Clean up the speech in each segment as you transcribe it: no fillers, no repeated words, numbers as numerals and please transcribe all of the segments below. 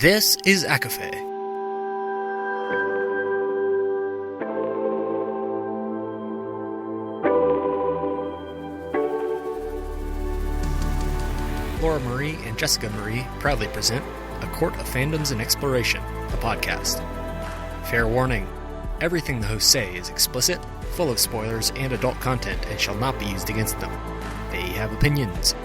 This is ACOFAE. Laura Marie and Jessica Marie proudly present A Court of Fandoms and Exploration, a podcast. Fair warning, everything the hosts say is explicit, full of spoilers and adult content and shall not be used against them. They have opinions.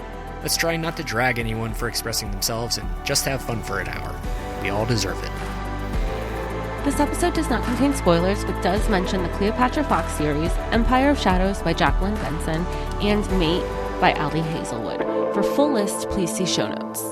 Let's try not to drag anyone for expressing themselves and just have fun for an hour. We all deserve it. This episode does not contain spoilers, but does mention the Cleopatra Fox series, Empire of Shadows by Jacqueline Benson, and Mate by Ali Hazelwood. For full list, please see show notes.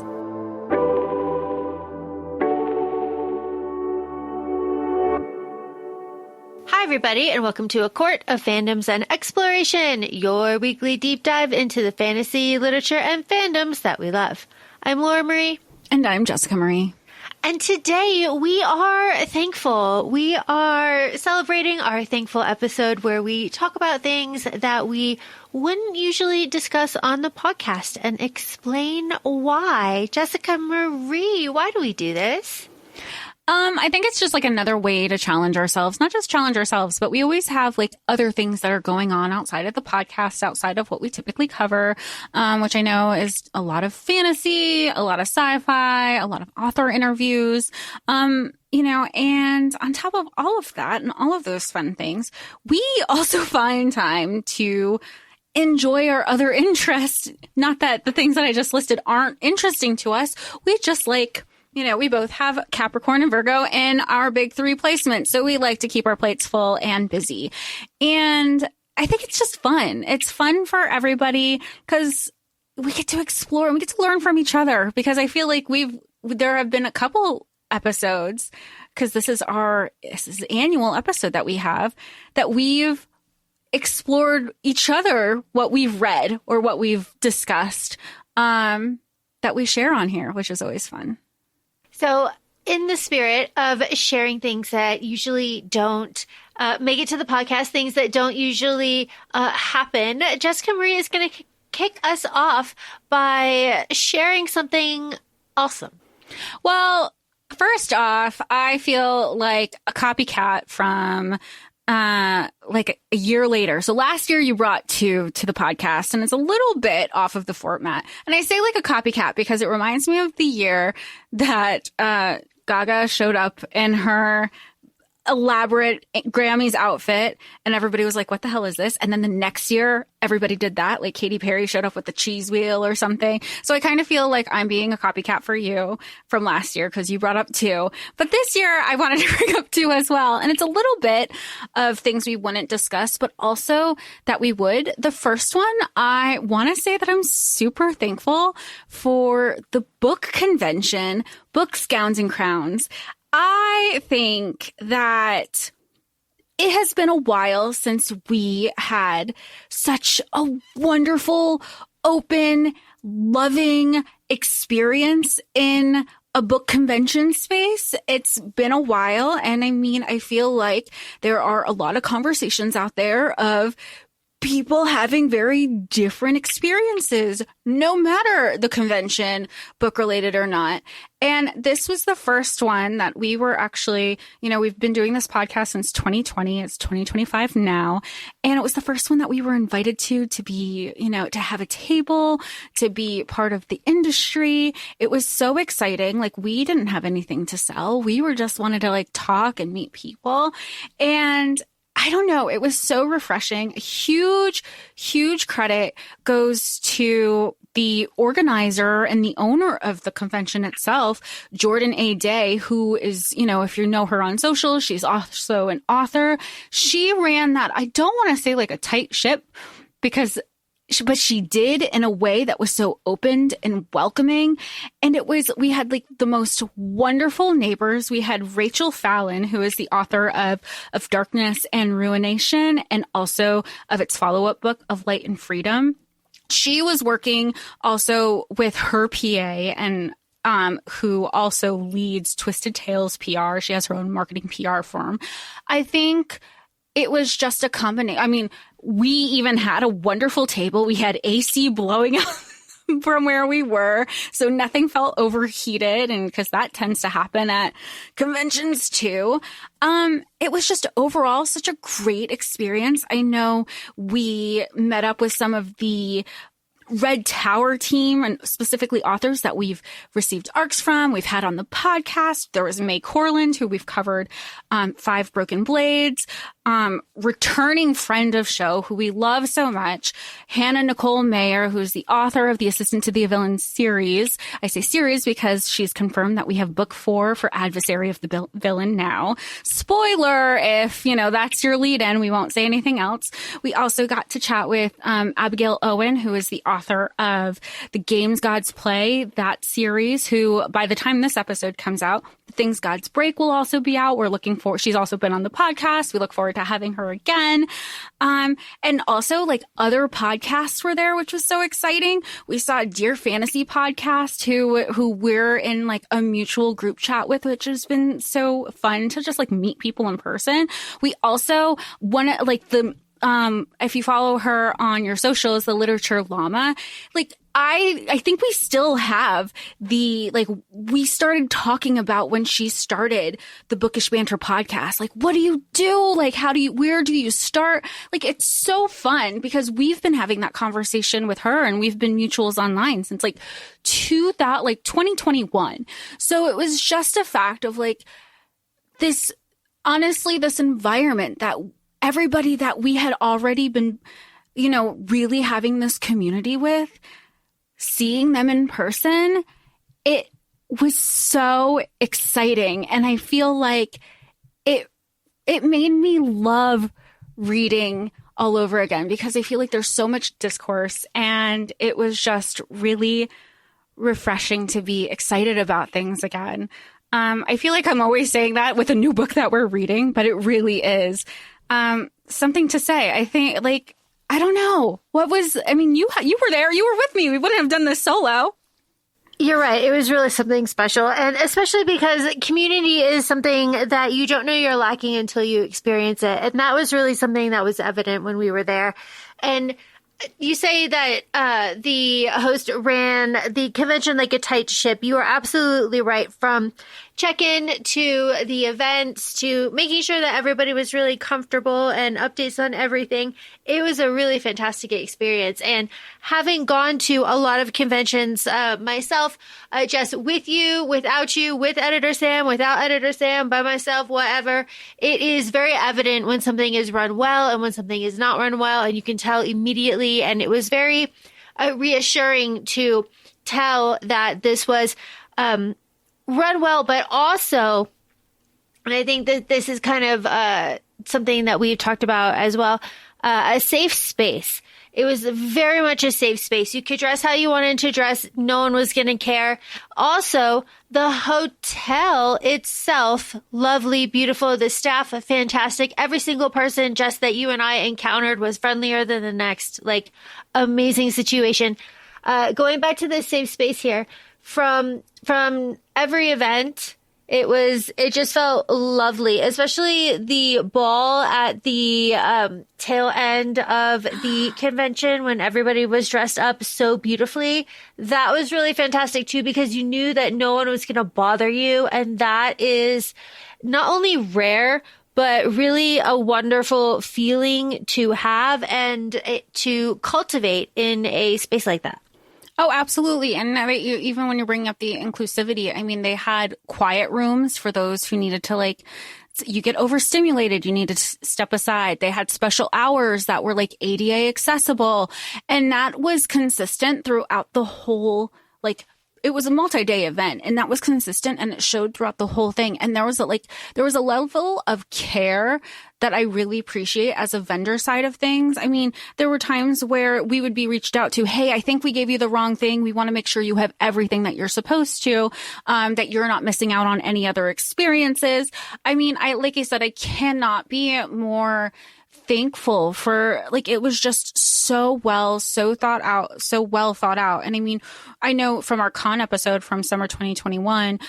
Hi, everybody, and welcome to A Court of Fandoms and Exploration, your weekly deep dive into the fantasy, literature, and fandoms that we love. I'm Laura Marie. And I'm Jessica Marie. And today we are thankful. We are celebrating our thankful episode where we talk about things that we wouldn't usually discuss on the podcast and explain why. Jessica Marie, why do we do this? I think it's just like another way to challenge ourselves, not just challenge ourselves, but we always have like other things that are going on outside of the podcast, outside of what we typically cover, which I know is a lot of fantasy, a lot of sci-fi, a lot of author interviews, and on top of all of that and all of those fun things, we also find time to enjoy our other interests. Not that the things that I just listed aren't interesting to us. We just we both have Capricorn and Virgo in our big three placements. So we like to keep our plates full and busy. And I think it's just fun. It's fun for everybody because we get to explore and we get to learn from each other, because I feel like there have been a couple episodes, because this is the annual episode that we have, that we've explored each other, what we've read or what we've discussed, that we share on here, which is always fun. So in the spirit of sharing things that usually don't make it to the podcast, things that don't usually happen, Jessica Marie is going to kick us off by sharing something awesome. Well, first off, I feel like a copycat from like a year later. So last year you brought two to the podcast, and it's a little bit off of the format. And I say like a copycat because it reminds me of the year that Gaga showed up in her elaborate Grammys outfit, and everybody was like, what the hell is this? And then the next year everybody did that. Like Katy Perry showed up with the cheese wheel or something. So I kind of feel like I'm being a copycat for you from last year because you brought up two. But this year I wanted to bring up two as well. And it's a little bit of things we wouldn't discuss, but also that we would. The first one, I want to say that I'm super thankful for the book convention, Books, Gowns, and Crowns. I think that it has been a while since we had such a wonderful, open, loving experience in a book convention space. It's been a while. And I feel like there are a lot of conversations out there of people having very different experiences, no matter the convention, book related or not. And this was the first one that we were actually, we've been doing this podcast since 2020. It's 2025 now. And it was the first one that we were invited to be, to have a table, to be part of the industry. It was so exciting. Like, we didn't have anything to sell. We were just wanted to talk and meet people. And I don't know. It was so refreshing. A huge, huge credit goes to the organizer and the owner of the convention itself, Jordan A. Day, who is, if you know her on social, she's also an author. She ran that, I don't want to say like a tight ship, but she did in a way that was so open and welcoming. And we had like the most wonderful neighbors. We had Rachel Fallon, who is the author of Darkness and Ruination, and also of its follow-up book of Light and Freedom. She was working also with her PA, and who also leads Twisted Tales PR. She has her own marketing PR firm. I think it was just a combination. We even had a wonderful table. We had AC blowing out from where we were. So nothing felt overheated, and because that tends to happen at conventions too. It was just overall such a great experience. I know we met up with some of the Red Tower team, and specifically authors that we've received arcs from, we've had on the podcast. There was May Corland, who we've covered 5 Broken Blades, returning friend of show, who we love so much, Hannah Nicole Mayer, who's the author of the Assistant to the Villain series. I say series because she's confirmed that we have book 4 for Adversary of the Villain now. Spoiler, if, that's your lead in, we won't say anything else. We also got to chat with Abigail Owen, who is the author of The Games Gods Play, that series, who by the time this episode comes out, The Things Gods Break will also be out. She's also been on the podcast. We look forward to having her again. And also other podcasts were there, which was so exciting. We saw Dear Fantasy Podcast, who we're in a mutual group chat with, which has been so fun to just meet people in person. We also if you follow her on your socials, the Literature Llama, I think we still have we started talking about when she started the Bookish Banter podcast. What do you do? Where do you start? It's so fun because we've been having that conversation with her, and we've been mutuals online since 2021. So it was just a fact of this environment that everybody that we had already been, really having this community with, seeing them in person, it was so exciting. And I feel like it made me love reading all over again, because I feel like there's so much discourse, and it was just really refreshing to be excited about things again. I feel like I'm always saying that with a new book that we're reading, but it really is something to say. I think, I don't know. You were there, you were with me. We wouldn't have done this solo. You're right. It was really something special. And especially because community is something that you don't know you're lacking until you experience it. And that was really something that was evident when we were there. And you say that the host ran the convention like a tight ship. You are absolutely right. From check-in to the events to making sure that everybody was really comfortable and updates on everything. It was a really fantastic experience. And having gone to a lot of conventions myself, just with you, without you, with Editor Sam, without Editor Sam, by myself, whatever, it is very evident when something is run well and when something is not run well, and you can tell immediately. And it was very reassuring to tell that this was run well, but also, and I think that this is kind of something that we've talked about as well, a safe space. It was very much a safe space. You could dress how you wanted to dress. No one was going to care. Also, the hotel itself, lovely, beautiful. The staff, fantastic. Every single person just that you and I encountered was friendlier than the next. Amazing situation. Going back to the safe space here, from every event, it just felt lovely, especially the ball at the tail end of the convention when everybody was dressed up so beautifully. That was really fantastic too, because you knew that no one was going to bother you. And that is not only rare, but really a wonderful feeling to have and to cultivate in a space like that. Oh, absolutely. And even when you're bringing up the inclusivity, they had quiet rooms for those who needed to you get overstimulated, you need to step aside. They had special hours that were ADA accessible. And that was consistent throughout the whole, it was a multi-day event, and that was consistent, and it showed throughout the whole thing. And there was a level of care that I really appreciate as a vendor side of things. There were times where we would be reached out to, hey, I think we gave you the wrong thing. We want to make sure you have everything that you're supposed to, that you're not missing out on any other experiences. Like I said, I cannot be more thankful for it was just so well thought out. And I know from our con episode from summer 2021,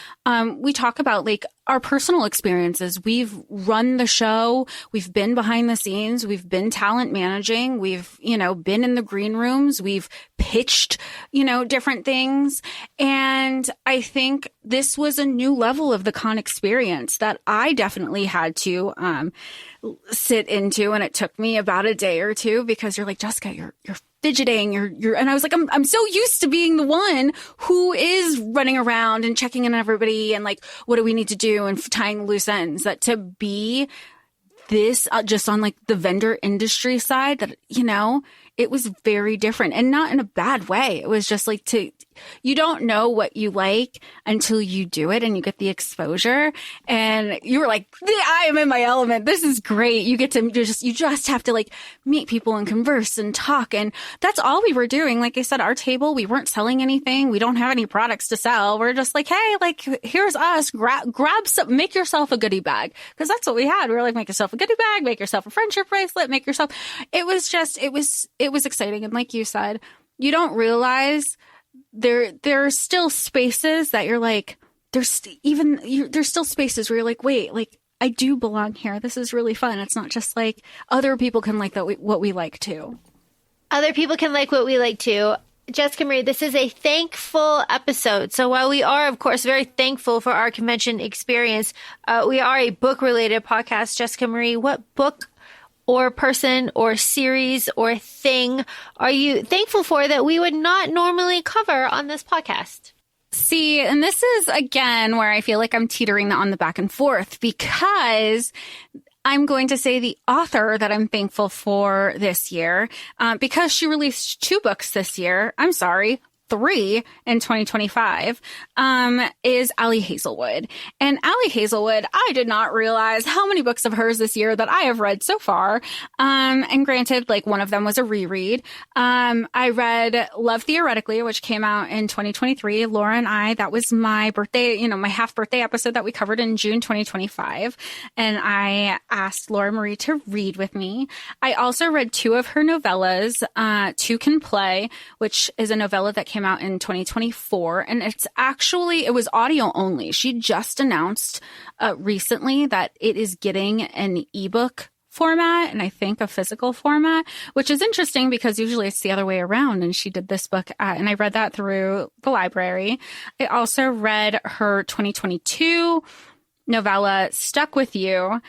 we talk about our personal experiences. We've run the show. We've been behind the scenes. We've been talent managing. We've, been in the green rooms. We've pitched, different things. And I think this was a new level of the con experience that I definitely had to sit into. And it took me about a day or two because you're like, Jessica, you're fidgeting, and I was like, I'm so used to being the one who is running around and checking in on everybody and like, what do we need to do and tying loose ends, that to be this just on like the vendor industry side, that, it was very different, and not in a bad way. It was just like you don't know what you like until you do it and you get the exposure. And you were like, I am in my element. This is great. You get to you just have to like meet people and converse and talk. And that's all we were doing. Like I said, our table, we weren't selling anything. We don't have any products to sell. We're just like, hey, like, here's us. Grab some, make yourself a goodie bag. Cause that's what we had. We were like, make yourself a goodie bag, make yourself a friendship bracelet, it was exciting. And like you said, you don't realize there are still spaces that you're like, there's still spaces where you're like, wait, like I do belong here. This is really fun. It's not just like other people can like what we like too. Other people can like what we like too. Jessica Marie, this is a thankful episode. So while we are, of course, very thankful for our convention experience, we are a book-related podcast. Jessica Marie, what book or person or series or thing are you thankful for that we would not normally cover on this podcast? See, and this is, again, where I feel like I'm teetering on the back and forth, because I'm going to say the author that I'm thankful for this year, because she released 2 books this year. I'm sorry, 3 in 2025, is Ali Hazelwood. And Ali Hazelwood, I did not realize how many books of hers this year that I have read so far. And granted, like one of them was a reread. I read Love Theoretically, which came out in 2023. Laura and I, that was my birthday, my half birthday episode that we covered in June 2025. And I asked Laura Marie to read with me. I also read 2 of her novellas, Two Can Play, which is a novella that came out in 2024, and it was audio only. She just announced recently that it is getting an ebook format, and I think a physical format, which is interesting because usually it's the other way around. And she did this book, and I read that through the library. I also read her 2022 novella, Stuck With You.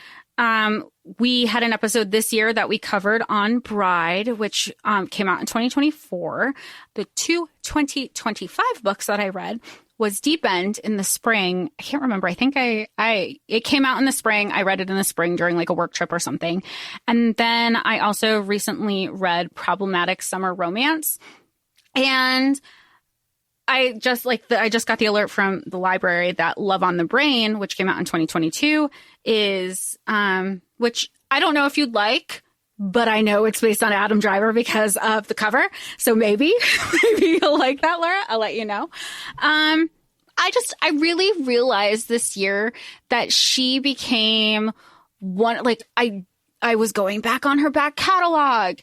We had an episode this year that we covered on Bride, which came out in 2024. The 2 2025 books that I read was Deep End in the spring. I can't remember. I think it came out in the spring. I read it in the spring during like a work trip or something. And then I also recently read Problematic Summer Romance. And I just got the alert from the library that Love on the Brain, which came out in 2022, is, which I don't know if you'd like, but I know it's based on Adam Driver because of the cover. So maybe you'll like that, Laura. I'll let you know. I really realized this year that she became one, like I was going back on her back catalog.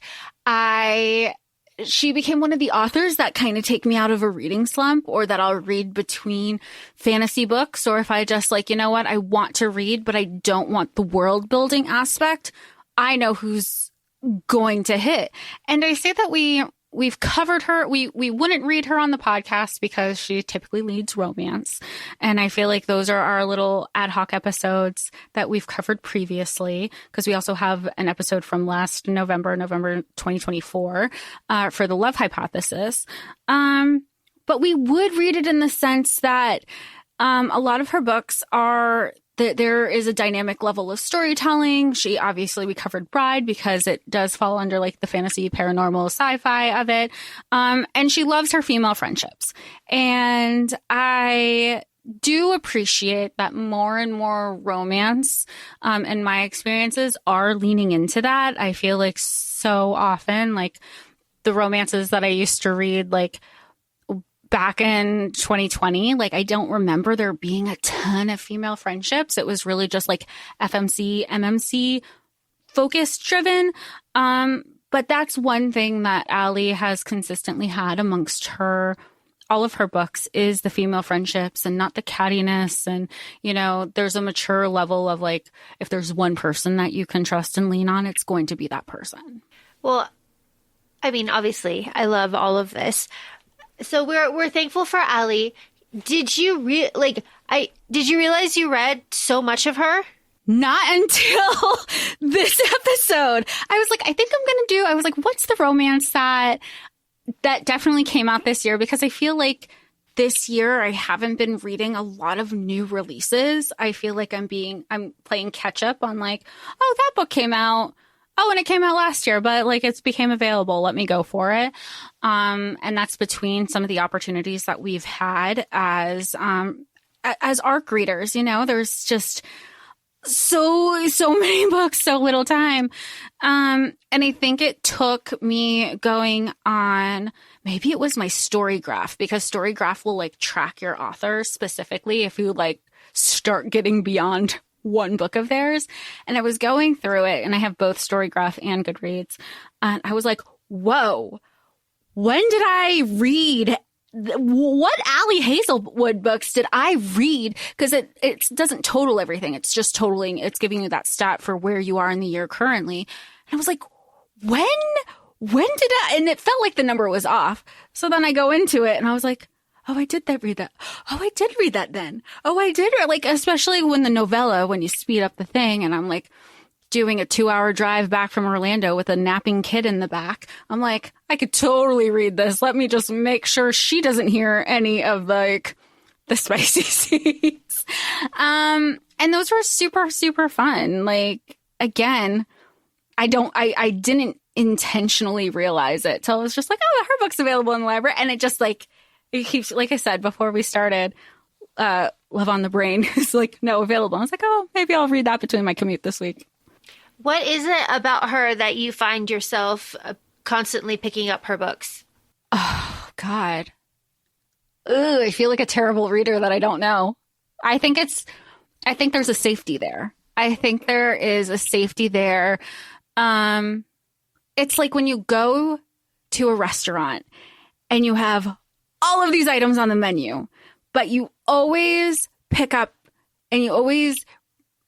She became one of the authors that kind of take me out of a reading slump, or that I'll read between fantasy books. Or if I just like, you know what, I want to read, but I don't want the world building aspect, I know who's going to hit. And I say that we've covered her. We wouldn't read her on the podcast because she typically leads romance. And I feel like those are our little ad hoc episodes that we've covered previously, because we also have an episode from last November 2024, for the Love Hypothesis. But we would read it in the sense that a lot of her books are there is a dynamic level of storytelling. We covered Bride because it does fall under like the fantasy, paranormal, sci-fi of it. And she loves her female friendships. And I do appreciate that more and more romance, in my experiences, are leaning into that. I feel like so often, like the romances that I used to read, like back in 2020, like I don't remember there being a ton of female friendships. It was really just like FMC, MMC focus driven. But that's one thing that Ali has consistently had amongst her all of her books is the female friendships and not the cattiness. And, you know, there's a mature level of like, if there's one person that you can trust and lean on, it's going to be that person. Well, I mean, obviously, I love all of this. So we're thankful for Ali. Did you did you realize you read so much of her? Not until this episode. I was like, I think I was like, what's the romance that definitely came out this year? Because I feel like this year I haven't been reading a lot of new releases. I feel like I'm playing catch up on like, oh, that book came out. Oh, and it came out last year, but like it's became available. Let me go for it. And that's between some of the opportunities that we've had as ARC readers. You know, there's just so many books, so little time. And I think it took me going on, maybe it was my Storygraph, because Storygraph will like track your author specifically if you like start getting beyond one book of theirs. And I was going through it, and I have both Storygraph and Goodreads. And I was like, whoa, when did I read? What Ali Hazelwood books did I read? Because it doesn't total everything. It's just totaling. It's giving you that stat for where you are in the year currently. And I was like, when did I? And it felt like the number was off. So then I go into it and I was like, oh, I did read that. Oh, I did read that then. Oh, I did. Like, especially when the novella, when you speed up the thing, and I'm like doing a 2-hour drive back from Orlando with a napping kid in the back. I'm like, I could totally read this. Let me just make sure she doesn't hear any of like the spicy scenes. And those were super, super fun. Like, again, I didn't intentionally realize it till I was just like, oh, her book's available in the library. And it just like, it keeps, like I said, before we started, Love on the Brain is like, no, available. I was like, oh, maybe I'll read that between my commute this week. What is it about her that you find yourself constantly picking up her books? Oh, God. Ugh, I feel like a terrible reader that I don't know. I think there's a safety there. I think there is a safety there. It's like when you go to a restaurant and you have all of these items on the menu, but you always pick up and you always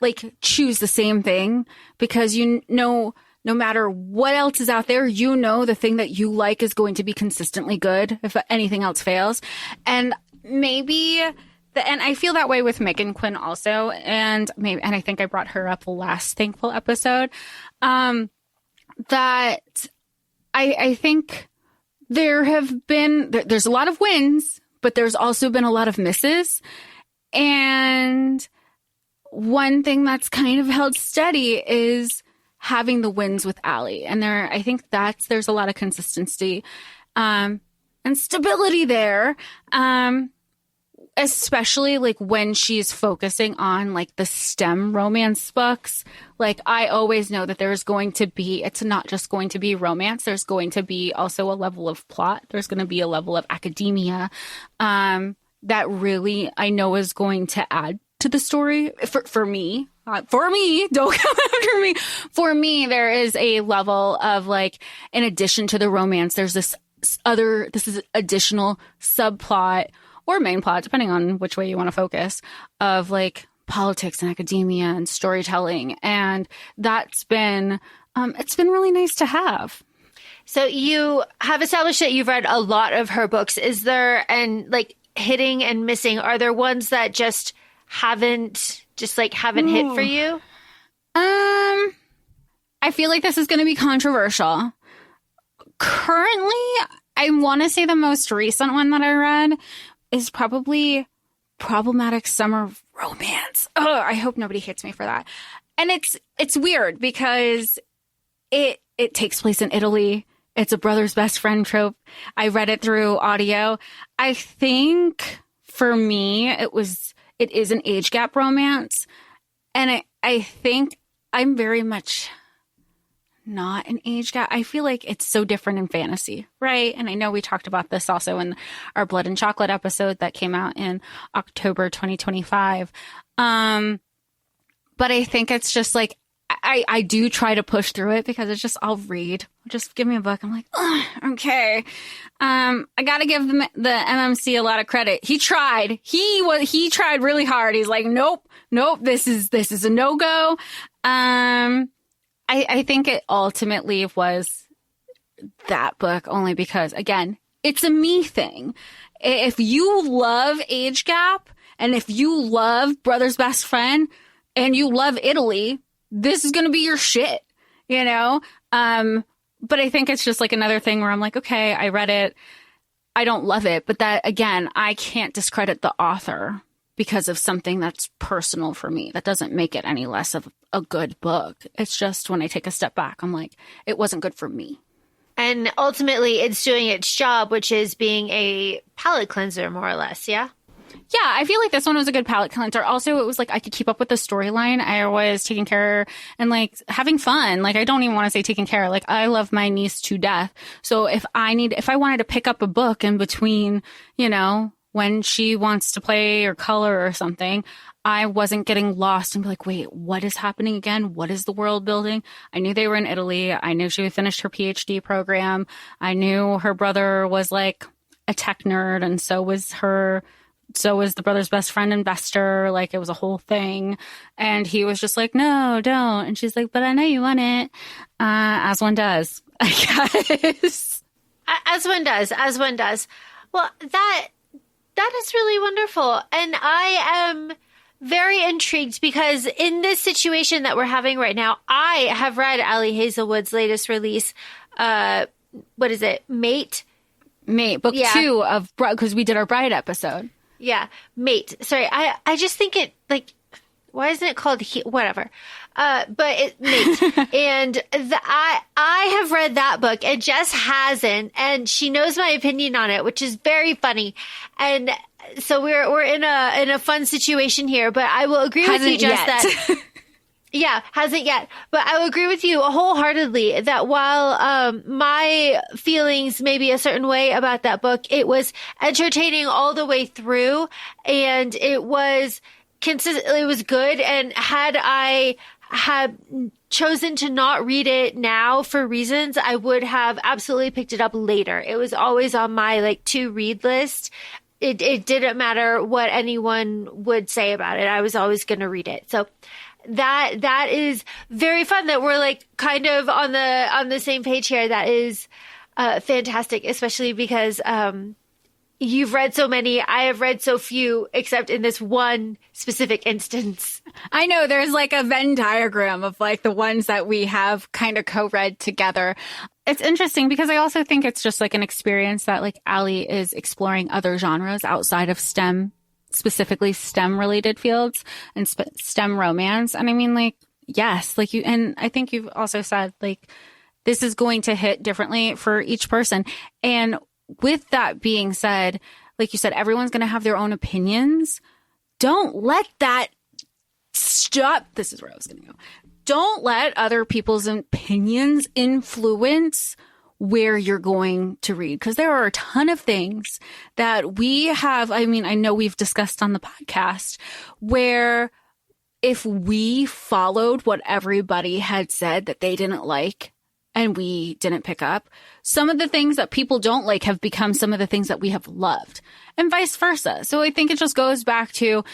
like choose the same thing because you know, no matter what else is out there, you know, the thing that you like is going to be consistently good if anything else fails. And maybe and I feel that way with Megan Quinn also. And I think I brought her up last Thankful episode, that I think there's a lot of wins, but there's also been a lot of misses. And one thing that's kind of held steady is having the wins with Ali. And I think there's a lot of consistency, and stability there. Especially like when she's focusing on like the STEM romance books. Like I always know that it's not just going to be romance. There's going to be also a level of plot. There's going to be a level of academia, that really I know is going to add to the story for me. Don't come after me. For me, there is a level of like, in addition to the romance, there's this is additional subplot or main plot, depending on which way you want to focus, of like politics and academia and storytelling. And that's been, it's been really nice to have. So you have established that you've read a lot of her books. Is there, and like hitting and missing, are there ones that just haven't hit for you? I feel like this is going to be controversial. Currently, I want to say the most recent one that I read is probably Problematic Summer Romance. Oh, I hope nobody hates me for that. And it's weird because it takes place in Italy. It's a brother's best friend trope. I read it through audio. I think for me, it is an age gap romance. And I think I'm very much not an age gap. I feel like it's so different in fantasy, right? And I know we talked about this also in our Blood and Chocolate episode that came out in October 2025. But I think it's just like, I do try to push through it because it's just, I'll read. Just give me a book. I'm like, okay. I got to give the MMC a lot of credit. He tried. He tried really hard. He's like, nope. This is a no-go. I think it ultimately was that book only because, again, it's a me thing. If you love Age Gap and if you love Brother's Best Friend and you love Italy, this is going to be your shit, you know? But I think it's just like another thing where I'm like, okay, I read it. I don't love it. But that, again, I can't discredit the author because of something that's personal for me. That doesn't make it any less of a good book. It's just when I take a step back, I'm like, it wasn't good for me. And ultimately, it's doing its job, which is being a palate cleanser, more or less, yeah? Yeah, I feel like this one was a good palate cleanser. Also, it was like I could keep up with the storyline. I was taking care and like having fun. Like I don't even want to say taking care. Like I love my niece to death. So if I wanted to pick up a book in between, you know, when she wants to play or color or something, I wasn't getting lost and be like, wait, what is happening again? What is the world building? I knew they were in Italy. I knew she had finished her PhD program. I knew her brother was like a tech nerd and so was the brother's best friend investor. Like it was a whole thing. And he was just like, no, don't. And she's like, but I know you want it. As one does, I guess. As one does. Well, that is really wonderful. And I am very intrigued because in this situation that we're having right now, I have read Ali Hazelwood's latest release. What is it? Mate, book 2 of, because we did our Bride episode. Yeah. Mate. Sorry. I just think it like, why isn't it called whatever? But it Mate. And I have read that book and Jess hasn't, and she knows my opinion on it, which is very funny. And so we're in a fun situation here, but I will agree with you, Jess, that yeah, hasn't yet. But I will agree with you wholeheartedly that while my feelings may be a certain way about that book, it was entertaining all the way through, and it was consistently, it was good. And had I chosen to not read it now for reasons, I would have absolutely picked it up later. It was always on my like to read list. It didn't matter what anyone would say about it. I was always going to read it. So that is very fun that we're like kind of on the same page here. That is fantastic, especially because you've read so many. I have read so few, except in this one specific instance. I know there's like a Venn diagram of like the ones that we have kind of co-read together. It's interesting because I also think it's just like an experience that like Ali is exploring other genres outside of STEM, specifically STEM related fields and STEM romance. And I mean, like, yes, like you, and I think you've also said like, this is going to hit differently for each person. And with that being said, like you said, everyone's going to have their own opinions. Don't let that stop. This is where I was going to go. Don't let other people's opinions influence where you're going to read. Because there are a ton of things that we have. I mean, I know we've discussed on the podcast where if we followed what everybody had said that they didn't like, and we didn't pick up, some of the things that people don't like have become some of the things that we have loved, and vice versa. So I think it just goes back to,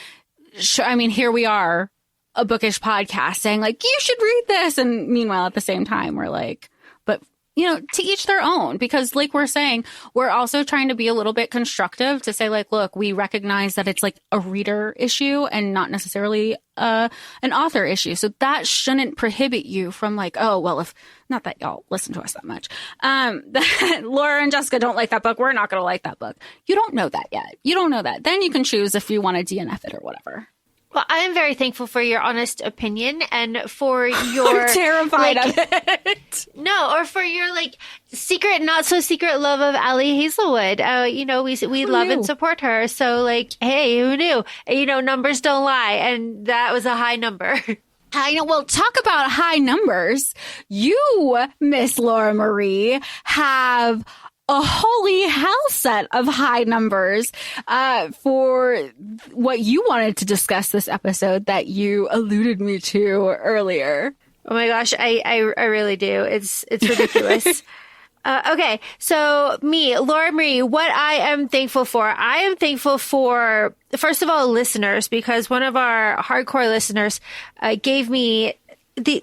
I mean, here we are, a bookish podcast saying like, you should read this. And meanwhile, at the same time, we're like, but you know, to each their own, because like we're saying, we're also trying to be a little bit constructive to say like, look, we recognize that it's like a reader issue and not necessarily an author issue. So that shouldn't prohibit you from like, oh, well, if not that y'all listen to us that much, that Laura and Jessica don't like that book, we're not going to like that book. You don't know that yet. You don't know that. Then you can choose if you want to DNF it or whatever. Well, I am very thankful for your honest opinion and for your... I'm terrified of it. No, or for your, like, secret, not so secret love of Ali Hazelwood. You know, we love and support her. So, like, hey, who knew? You know, numbers don't lie. And that was a high number. I know. Well, talk about high numbers. You, Miss Laura Marie, have a holy hell set of high numbers for what you wanted to discuss this episode that you alluded me to earlier. Oh my gosh, I really do. It's ridiculous. Okay, so me, Laura Marie, what I am thankful for. I am thankful for, first of all, listeners, because one of our hardcore listeners gave me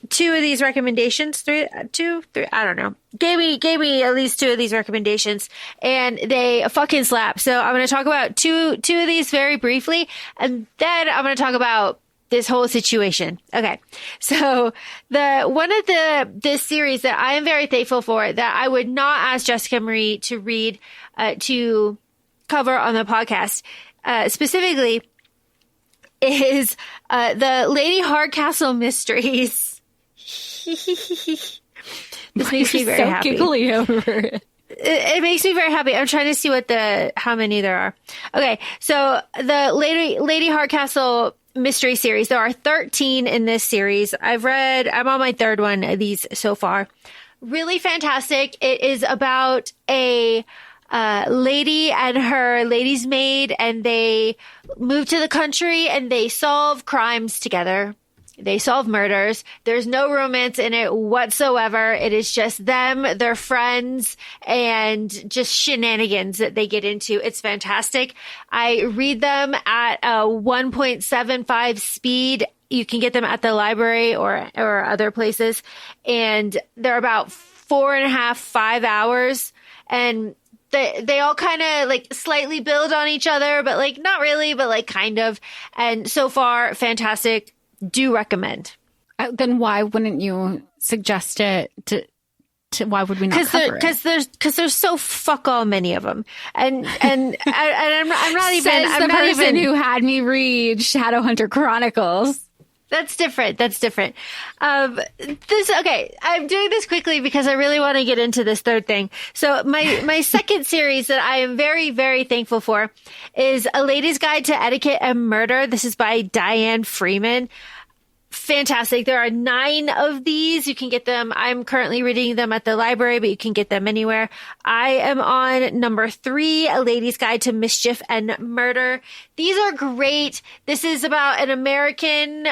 two of these recommendations, three, I don't know. Gave me at least two of these recommendations, and they fucking slap. So I'm going to talk about two of these very briefly, and then I'm going to talk about this whole situation. Okay. So this series that I am very thankful for, that I would not ask Jessica Marie to read, to cover on the podcast, specifically is, the Lady Hardcastle Mysteries. This makes me very happy. Giggly over it. It makes me very happy. I'm trying to see how many there are. Okay. So the Lady Hardcastle mystery series. There are 13 in this series. I'm on my third one of these so far. Really fantastic. It is about a lady and her lady's maid, and they move to the country and they solve crimes together. They solve murders. There's no romance in it whatsoever. It is just them, their friends, and just shenanigans that they get into. It's fantastic. I read them at a 1.75 speed. You can get them at the library or other places. And they're about 4.5, 5 hours. And they all kind of like slightly build on each other, but like not really, but like kind of. And so far, fantastic. Do recommend. Then why wouldn't you suggest it to why would we not cover it? Because there's so fuck all many of them, and I'm not even. Says the person who had me read Shadowhunter Chronicles. That's different. Okay. I'm doing this quickly because I really want to get into this third thing. So my second series that I am very, very thankful for is A Lady's Guide to Etiquette and Murder. This is by Diane Freeman. Fantastic. There are 9 of these. You can get them. I'm currently reading them at the library, but you can get them anywhere. I am on number 3, A Lady's Guide to Mischief and Murder. These are great. This is about an American,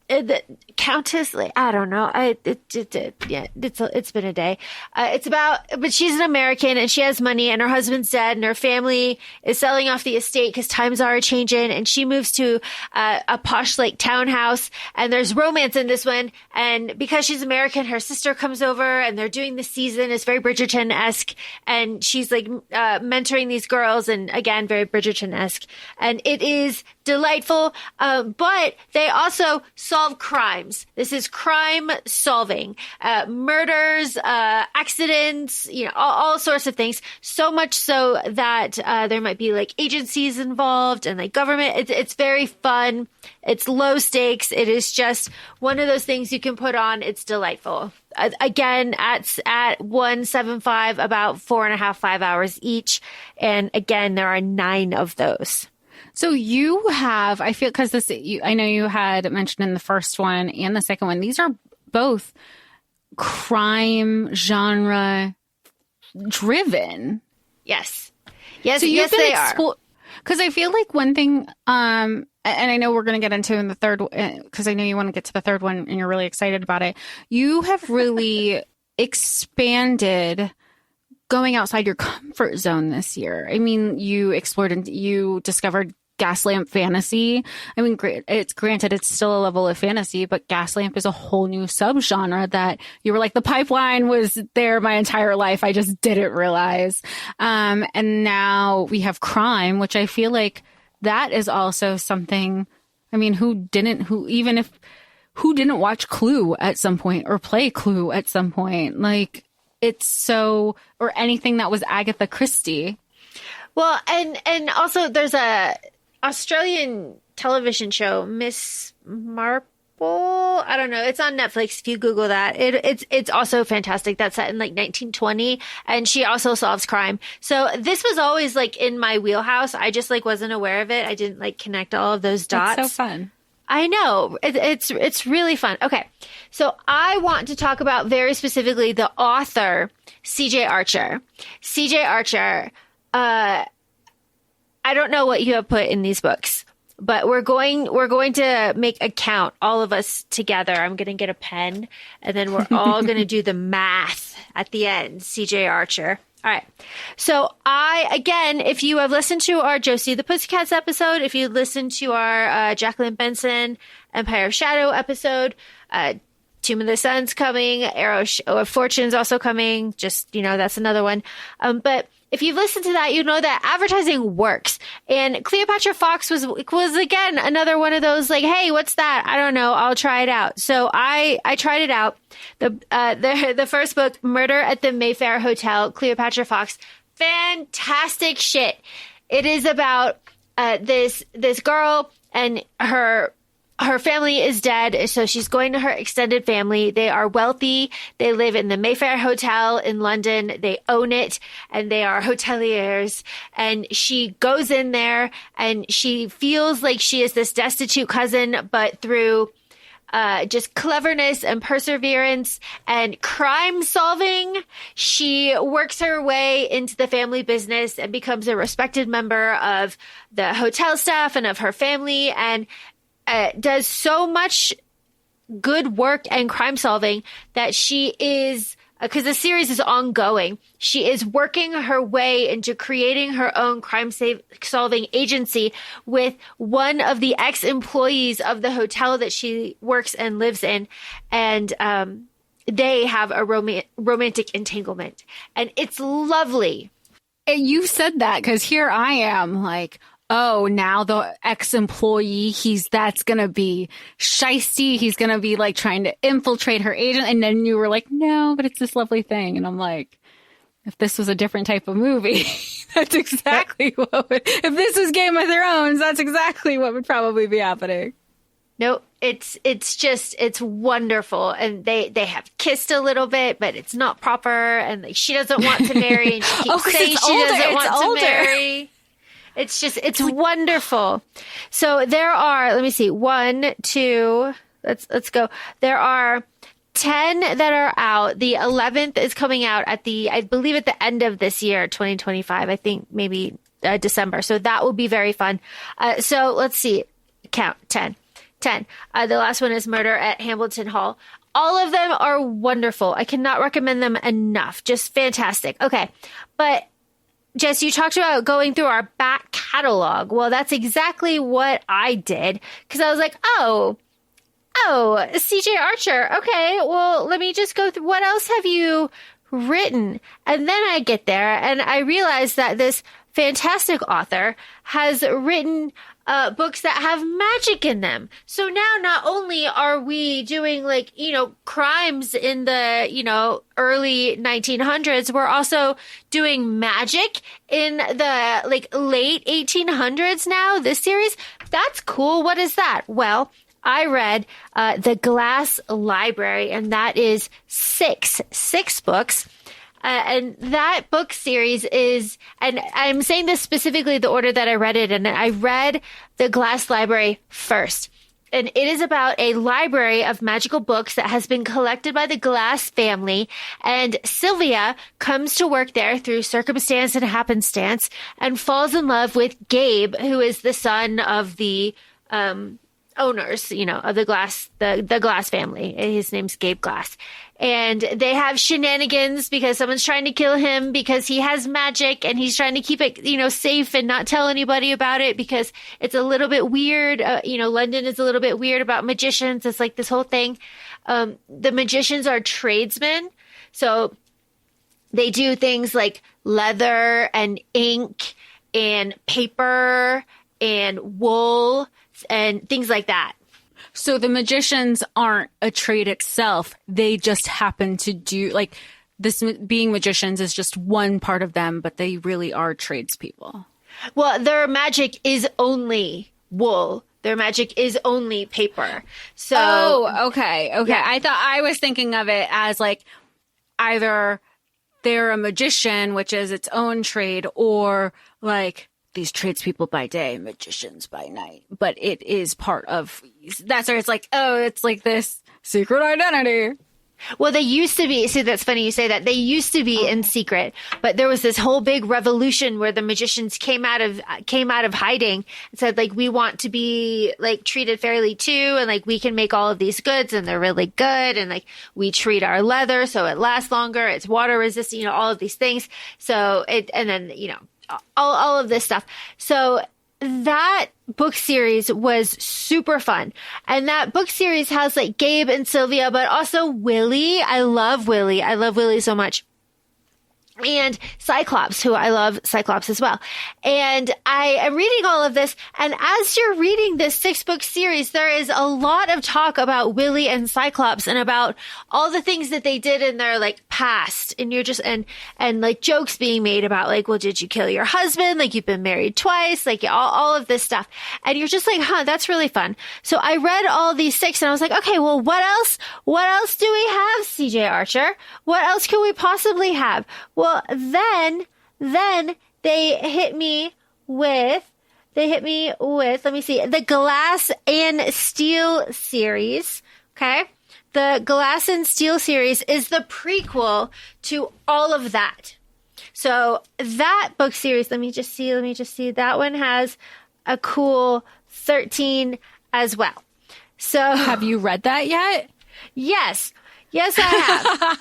the Countess, like, I don't know. It's been a day. But she's an American and she has money and her husband's dead and her family is selling off the estate because times are changing, and she moves to a posh like townhouse, and there's romance in this one. And because she's American, her sister comes over and they're doing the season. It's very Bridgerton-esque, and she's like mentoring these girls, and again, very Bridgerton-esque, and it is delightful. But they also solve crimes. This is crime solving, murders, accidents, all sorts of things. So much so that there might be like agencies involved and like government. It's very fun. It's low stakes. It is just one of those things you can put on. It's delightful. Again, at 175, about 4.5, 5 hours each. And again, there are 9 of those. So you have, I feel, because I know you had mentioned in the first one and the second one, these are both crime genre driven. Yes. So yes, they are. Because I feel like one thing, and I know we're going to get into in the third, because I know you want to get to the third one and you're really excited about it. You have really expanded going outside your comfort zone this year. I mean, you explored and you discovered Gaslamp fantasy. I mean, it's granted it's still a level of fantasy, but Gaslamp is a whole new subgenre that you were like, the pipeline was there my entire life. I just didn't realize. And now we have crime, which I feel like that is also something. I mean, who didn't watch Clue at some point or play Clue at some point? Like, it's so, or anything that was Agatha Christie. Well, and also there's a Australian television show, Miss Marple. I don't know. It's on Netflix. If you Google that, it's also fantastic. That's set in like 1920, and she also solves crime. So this was always like in my wheelhouse. I just like wasn't aware of it. I didn't like connect all of those dots. That's so fun. I know. It's really fun. Okay. So I want to talk about very specifically the author, C.J. Archer. C.J. Archer, I don't know what you have put in these books, but we're going to make a count, all of us together. I'm going to get a pen, and then we're all going to do the math at the end. CJ Archer. All right. So again, if you have listened to our Josie the Pussycats episode, if you listened to our Jacqueline Benson Empire of Shadow episode, Tomb of the Sun's coming, Arrow of Fortune's also coming. Just, that's another one. But if you've listened to that, you know that advertising works. And Cleopatra Fox was again another one of those like, hey, what's that? I don't know. I'll try it out. So I tried it out. The first book, Murder at the Mayfair Hotel, Cleopatra Fox, fantastic shit. It is about this girl, and her family is dead, so she's going to her extended family. They are wealthy. They live in the Mayfair Hotel in London. They own it, and they are hoteliers. And she goes in there, and she feels like she is this destitute cousin, but through just cleverness and perseverance and crime solving, she works her way into the family business and becomes a respected member of the hotel staff and of her family, and does so much good work and crime solving that she is, because the series is ongoing, she is working her way into creating her own crime solving agency with one of the ex-employees of the hotel that she works and lives in. And they have a romantic entanglement. And it's lovely. You said that because here I am like, oh, now the ex-employee, that's going to be shisty. He's going to be like trying to infiltrate her agent. And then you were like, no, but it's this lovely thing. And I'm like, if this was a different type of movie, that's exactly what would, if this was Game of Thrones, that's exactly what would probably be happening. No, it's wonderful. And they have kissed a little bit, but it's not proper. And like, she doesn't want to marry, and she keeps saying she doesn't want to marry. It's wonderful. So there are, let me see, 1, 2, let's go. There are 10 that are out. The 11th is coming out I believe at the end of this year, 2025. I think maybe December. So that will be very fun. So let's see, count 10. The last one is Murder at Hambleton Hall. All of them are wonderful. I cannot recommend them enough. Just fantastic. Okay. But Jess, you talked about going through our back catalog. Well, that's exactly what I did, because I was like, oh, CJ Archer. Okay, well, let me just go through. What else have you written? And then I get there and I realize that this fantastic author has written books that have magic in them. So now not only are we doing crimes in the, early 1900s, we're also doing magic in the late 1800s now, this series. That's cool. What is that? Well, I read The Glass Library, and that is six books. And that book series is, and I'm saying this specifically the order that I read it, and I read The Glass Library first. And it is about a library of magical books that has been collected by the Glass family. And Sylvia comes to work there through circumstance and happenstance and falls in love with Gabe, who is the son of the owners, of the Glass family. His name's Gabe Glass. And they have shenanigans because someone's trying to kill him because he has magic, and he's trying to keep it, safe and not tell anybody about it because it's a little bit weird. London is a little bit weird about magicians. It's like this whole thing. The magicians are tradesmen. So they do things like leather and ink and paper and wool and things like that. So the magicians aren't a trade itself. They just happen to do this. Being magicians is just one part of them, but they really are tradespeople. Well, their magic is only wool. Their magic is only paper. So, okay. Yeah. I was thinking of it as either they're a magician, which is its own trade, or these tradespeople by day, magicians by night. But it is part of, that's where it's it's this secret identity. Well, they used to be. See, that's funny you say that. They used to be in secret, but there was this whole big revolution where the magicians came out of hiding and said, like, we want to be like treated fairly too, and like we can make all of these goods and they're really good, and like we treat our leather so it lasts longer, it's water resistant, all of these things. So and then all of this stuff. So that book series was super fun. And that book series has like Gabe and Sylvia, but also Willie. I love Willie. I love Willie so much. And Cyclops, who I love Cyclops as well. And I am reading all of this. And as you're reading this 6-book series, there is a lot of talk about Willie and Cyclops and about all the things that they did in their like past. And you're just, and like jokes being made about like, well, did you kill your husband? Like you've been married twice, like all of this stuff. And you're just like, that's really fun. So I read all these 6 and I was like, okay, well, what else do we have, CJ Archer? What else could we possibly have? Well, then they hit me with, let me see, the Glass and Steel series. Okay. The Glass and Steel series is the prequel to all of that. So that book series, let me just see. That one has a cool 13 as well. So have you read that yet? Yes, I have.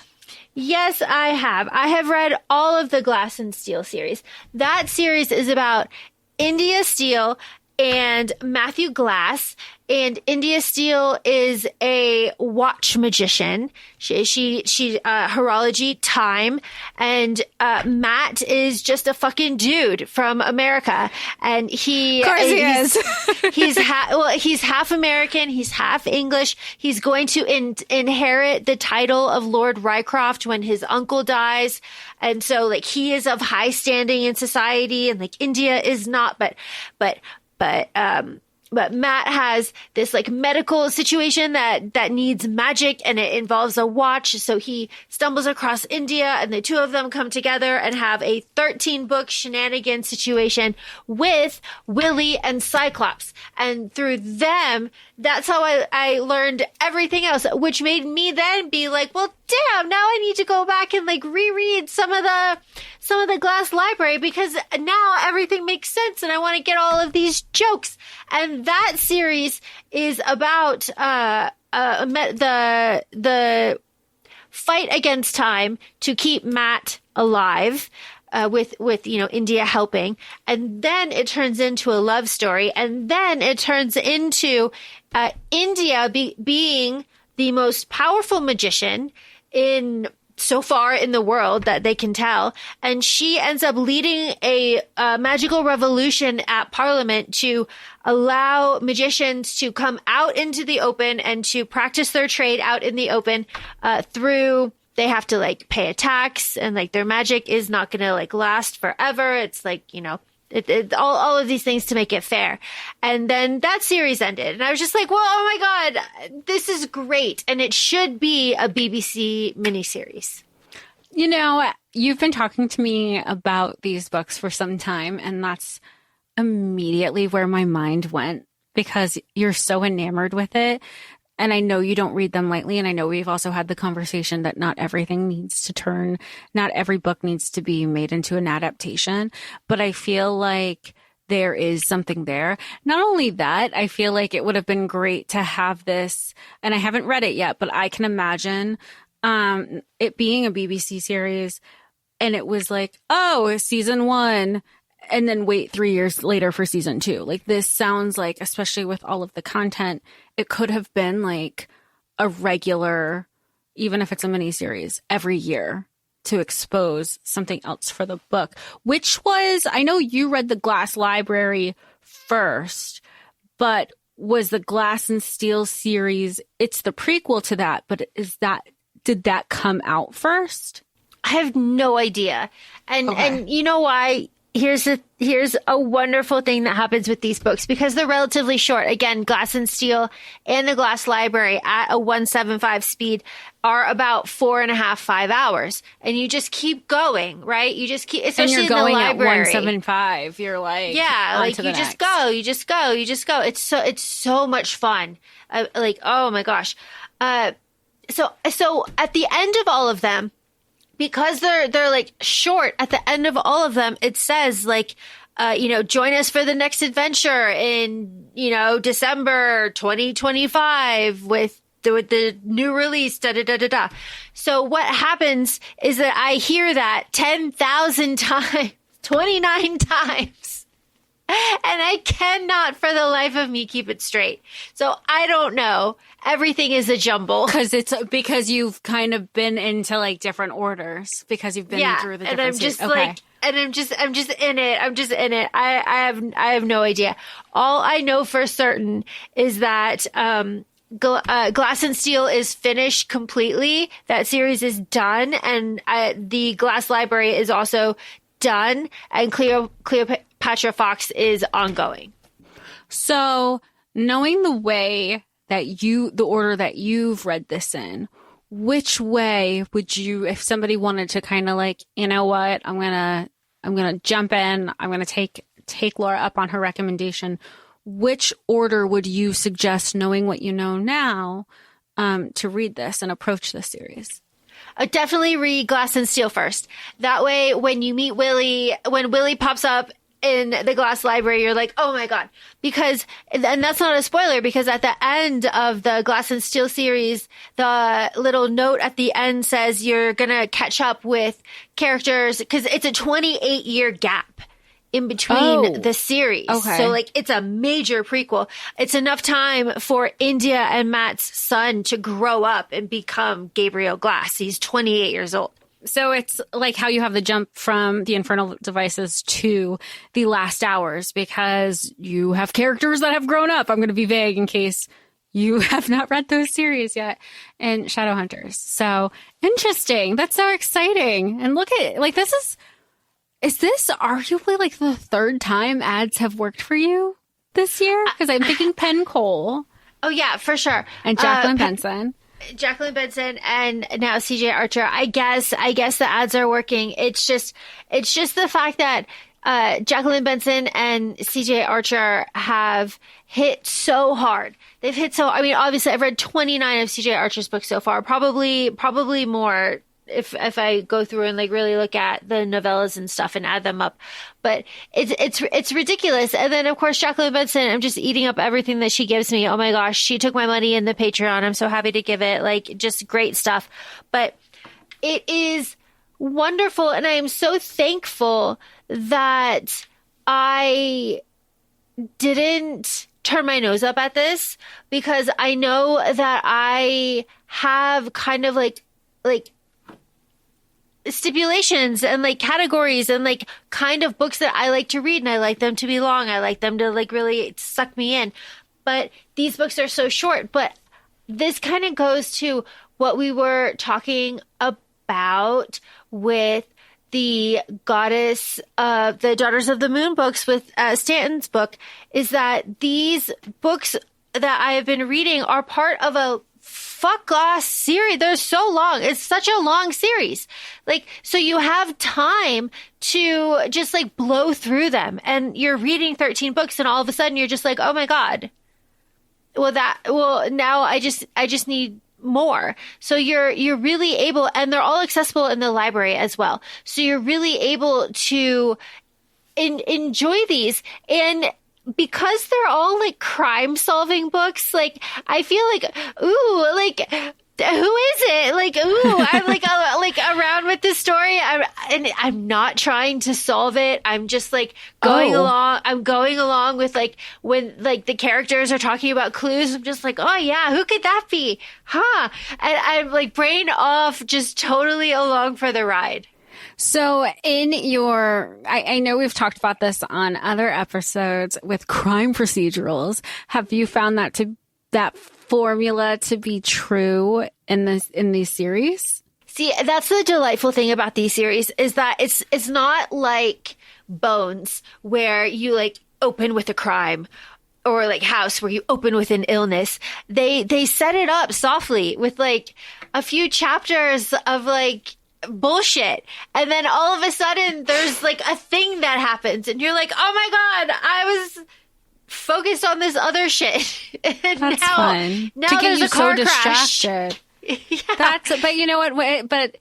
Yes, I have. I have read all of the Glass and Steel series. That series is about India Steele and Matthew Glass. And India Steele is a watch magician. She horology time. And Matt is just a fucking dude from America. And of course he is. He's half American. He's half English. He's going to inherit the title of Lord Rycroft when his uncle dies. And so like he is of high standing in society, and like India is not, but Matt has this like medical situation that needs magic, and it involves a watch. So he stumbles across India, and the two of them come together and have a 13-book shenanigan situation with Willie and Cyclops. And through them, that's how I learned everything else, which made me then be like, well, damn, now I need to go back and like reread some of the Glass library, because now everything makes sense and I want to get all of these jokes. And that series is about the fight against time to keep Matt alive, with India helping, and then it turns into a love story, and then it turns into India being the most powerful magician so far in the world that they can tell. And she ends up leading a magical revolution at Parliament to allow magicians to come out into the open and to practice their trade out in the open they have to like pay a tax, and like their magic is not going to like last forever. It's like, all of these things to make it fair. And then that series ended, and I was just like, well, oh my God, this is great. And it should be a BBC miniseries. You've been talking to me about these books for some time, and that's immediately where my mind went, because you're so enamored with it. And I know you don't read them lightly. And I know we've also had the conversation that not everything needs to turn, not every book needs to be made into an adaptation. But I feel like there is something there. Not only that, I feel like it would have been great to have this, and I haven't read it yet, but I can imagine it being a BBC series, and it was like, oh, season 1, and then wait 3 years later for season 2. Like, this sounds like, especially with all of the content, it could have been like a regular, even if it's a miniseries, every year to expose something else for the book, which was, I know you read the Glass library first, but was the Glass and Steel series, it's the prequel to that, but did that come out first? I have no idea. And you know why? Here's a wonderful thing that happens with these books, because they're relatively short. Again, Glass and Steel and the Glass Library at a 175 speed are about 4.5, 5 hours. And you just keep going, right? You just keep, especially in the library. And you're going at 175. You're like, yeah, like you just go. It's so much fun. Like, oh my gosh. so at the end of all of them, because they're like short, at the end of all of them, it says like, join us for the next adventure in, December 2025 with the new release, da da da da da. So what happens is that I hear that 10,000 times, 29 times, and I cannot for the life of me keep it straight. So I don't know. Everything is a jumble. Because you've kind of been into like different orders because you've been through the different and I'm just series. Okay. I'm just in it. I'm just in it. I have no idea. All I know for certain is that, Glass and Steel is finished completely. That series is done. And, the Glass Library is also done. And Cleopatra Fox is ongoing. So knowing the way that the order that you've read this in, which way would you, if somebody wanted to kind of like, you know what, I'm going to jump in, I'm going to take Laura up on her recommendation, which order would you suggest, knowing what you know now, to read this and approach this series? Definitely read Glass and Steel first. That way, when you meet Willie, when Willie pops up in the Glass Library, you're like, oh my God. And that's not a spoiler, because at the end of the Glass and Steel series, the little note at the end says you're going to catch up with characters, because it's a 28-year gap in between the series. Okay. So like it's a major prequel. It's enough time for India and Matt's son to grow up and become Gabriel Glass. He's 28 years old. So it's like how you have the jump from the Infernal Devices to the Last Hours, because you have characters that have grown up. I'm going to be vague in case you have not read those series yet. And Shadowhunters. So interesting. That's so exciting. And look at, like, is this arguably like the third time ads have worked for you this year? Because I'm thinking Penn Cole. Oh yeah, for sure. And Jacqueline Benson. Jacqueline Benson and now CJ Archer. I guess the ads are working. It's just the fact that Jacqueline Benson and CJ Archer have hit so hard. They've hit I mean, obviously I've read 29 of CJ Archer's books so far, probably more if I go through and like really look at the novellas and stuff and add them up. But it's ridiculous. And then of course Jacqueline Benson, I'm just eating up everything that she gives me. Oh my gosh, she took my money in the Patreon. I'm so happy to give it. Like, just great stuff. But it is wonderful, and I am so thankful that I didn't turn my nose up at this, because I know that I have kind of like stipulations and like categories and like kind of books that I like to read, and I like them to be long. I like them to like really suck me in. But these books are so short. But this kind of goes to what we were talking about with the Goddess of the Daughters of the Moon books with Stanton's book, is that these books that I have been reading are part of a fuck Glass series. They're so long. It's such a long series. Like, so you have time to just like blow through them, and you're reading 13 books and all of a sudden you're just like, oh my God. Well, now I just need more. So you're really able, and they're all accessible in the library as well. So you're really able to enjoy these. And because they're all like crime solving books, like I feel like, ooh, like who is it? Like, ooh, I'm like around with this story. I'm not trying to solve it. I'm just like going along. I'm going along with like when like the characters are talking about clues. I'm just like, oh yeah, who could that be? Huh? And I'm like brain off, just totally along for the ride. So in I know we've talked about this on other episodes with crime procedurals. Have you found that formula to be true in these series? See, that's the delightful thing about these series, is that it's not like Bones, where you like open with a crime, or like House, where you open with an illness. They set it up softly with like a few chapters of like bullshit, and then all of a sudden there's like a thing that happens and you're like, oh my God, I was focused on this other shit. And that's fun. Now to get there's you a car so crash. distracted. Yeah. But you know what? But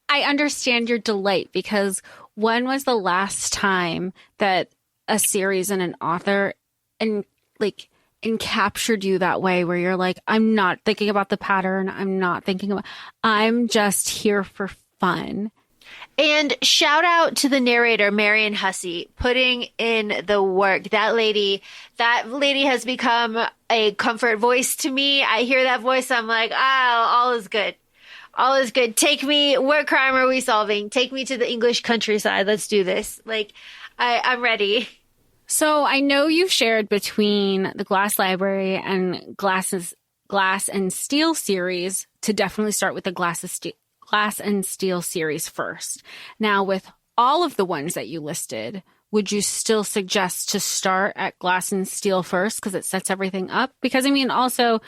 I understand your delight, because when was the last time that a series and an author captured you that way, where you're like, I'm not thinking about the pattern. I'm just here for fun. And shout out to the narrator, Marion Hussey, putting in the work. That lady has become a comfort voice to me. I hear that voice. I'm like, all is good. All is good. Take me. What crime are we solving? Take me to the English countryside. Let's do this. Like, I'm ready. So I know you've shared between the Glass Library and Glass and Steel series to definitely start with the Glass and Steel series first. Now, with all of the ones that you listed, would you still suggest to start at Glass and Steel first, because it sets everything up? Because, I mean, also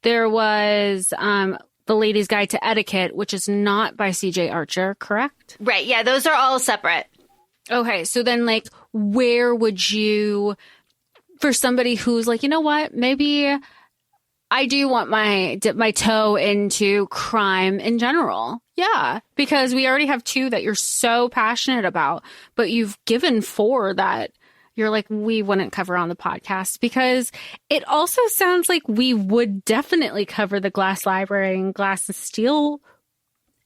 there was The Lady's Guide to Etiquette, which is not by C.J. Archer, correct? Right. Yeah, those are all separate. Okay, so then, like, where would you, for somebody who's like, you know what, maybe I do want dip my toe into crime in general. Yeah, because we already have 2 that you're so passionate about, but you've given 4 that you're like, we wouldn't cover on the podcast, because it also sounds like we would definitely cover the Glass Library and Glass and Steel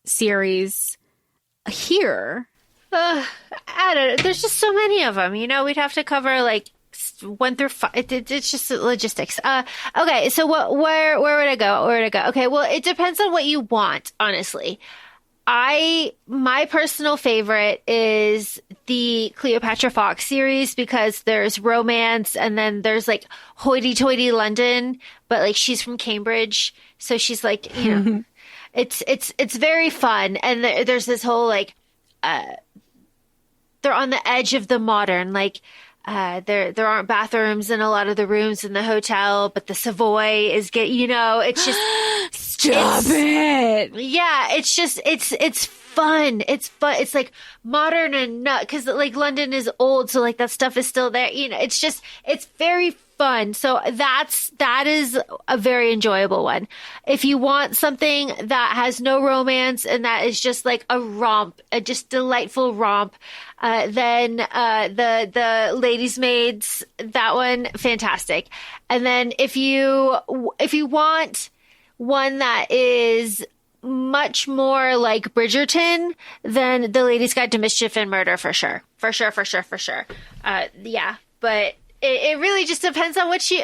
series here. I don't know. There's just so many of them. You know, we'd have to cover like 1 through 5. It's just logistics. Okay. So where would I go? Okay. Well, it depends on what you want, honestly. My personal favorite is the Cleopatra Fox series, because there's romance, and then there's like hoity-toity London, but like she's from Cambridge. So she's like, you know, it's very fun. And there's this whole like, they're on the edge of the modern, like, there aren't bathrooms in a lot of the rooms in the hotel, but the Savoy is it's just stop it. Yeah, it's just it's fun. It's fun. It's like modern and nut, because like London is old, so like that stuff is still there. You know, it's very fun. So that is a very enjoyable one. If you want something that has no romance and that is just like a romp, a just delightful romp, then the Ladies' Maids, that one, fantastic. And then if you want one that is much more like Bridgerton, then The Lady's Guide to Mischief and Murder, for sure. Yeah, but it really just depends on what you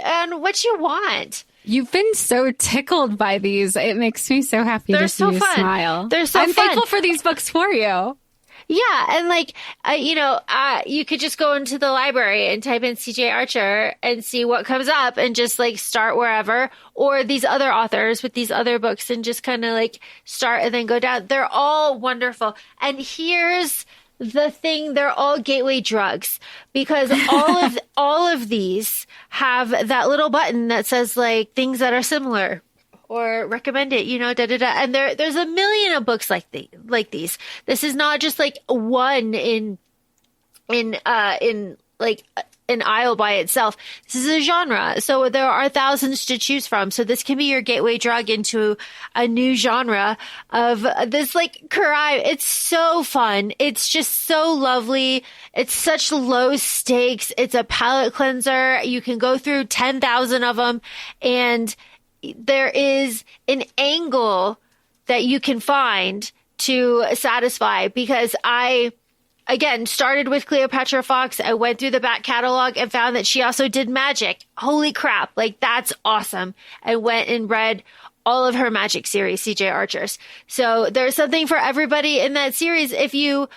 want. You've been so tickled by these. It makes me so happy to see you smile. They're so I'm fun. thankful for these books for you. Yeah, and like, you could just go into the library and type in C.J. Archer and see what comes up, and just like start wherever, or these other authors with these other books, and just kind of like start and then go down. They're all wonderful. And here's the thing, they're all gateway drugs, because all of these have that little button that says like things that are similar or recommend it, And there's a million of books like these. This is not just like one in like an aisle by itself. This is a genre. So there are thousands to choose from. So this can be your gateway drug into a new genre of this like crime. It's so fun. It's just so lovely. It's such low stakes. It's a palate cleanser. You can go through 10,000 of them, and there is an angle that you can find to satisfy, because I, again, started with Cleopatra Fox. I went through the back catalog and found that she also did magic. Holy crap. Like, that's awesome. I went and read all of her magic series, C.J. Archer's. So there's something for everybody in that series if you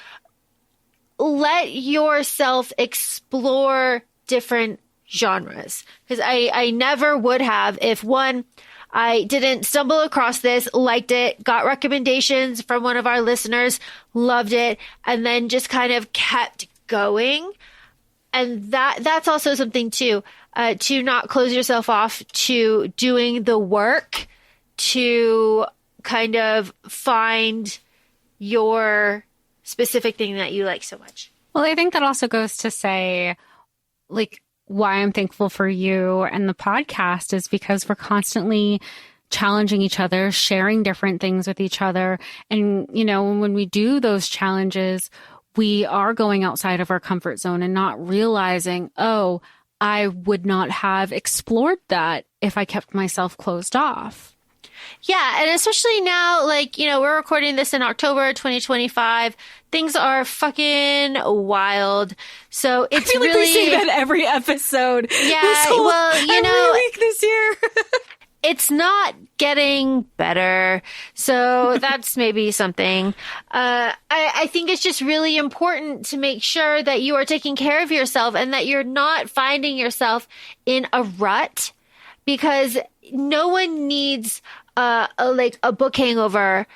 let yourself explore different genres. Because I never would have if, one, I didn't stumble across this, liked it, got recommendations from one of our listeners, loved it, and then just kind of kept going. And that's also something too, to not close yourself off to doing the work to kind of find your specific thing that you like so much. Well, I think that also goes to say, like, why I'm thankful for you and the podcast is because we're constantly challenging each other, sharing different things with each other. And, you know, when we do those challenges, we are going outside of our comfort zone and not realizing, oh, I would not have explored that if I kept myself closed off. Yeah. And especially now, like, you know, we're recording this in October 2025. Things are fucking wild. So it's I feel like really, we say that every episode. Yeah. Well, you know, every week this year. it's not getting better. So that's maybe something. I think it's just really important to make sure that you are taking care of yourself and that you're not finding yourself in a rut, because no one needs a book hangover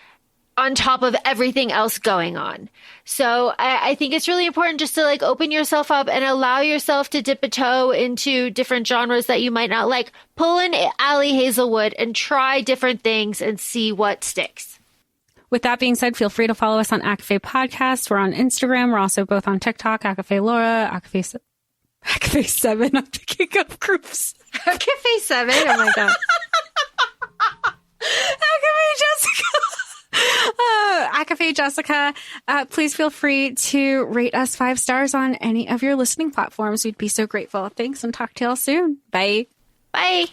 on top of everything else going on. So I think it's really important just to like open yourself up and allow yourself to dip a toe into different genres that you might not like. Pull in Ali Hazelwood and try different things and see what sticks. With that being said, feel free to follow us on ACOFAE Podcast. We're on Instagram. We're also both on TikTok, ACOFAE Laura, ACOFAE 7. I'm picking up groups. ACOFAE 7? Oh my God. ACOFAE Jessica. ACOFAE Jessica, please feel free to rate us 5 stars on any of your listening platforms. We'd be so grateful. Thanks, and talk to y'all soon. Bye. Bye.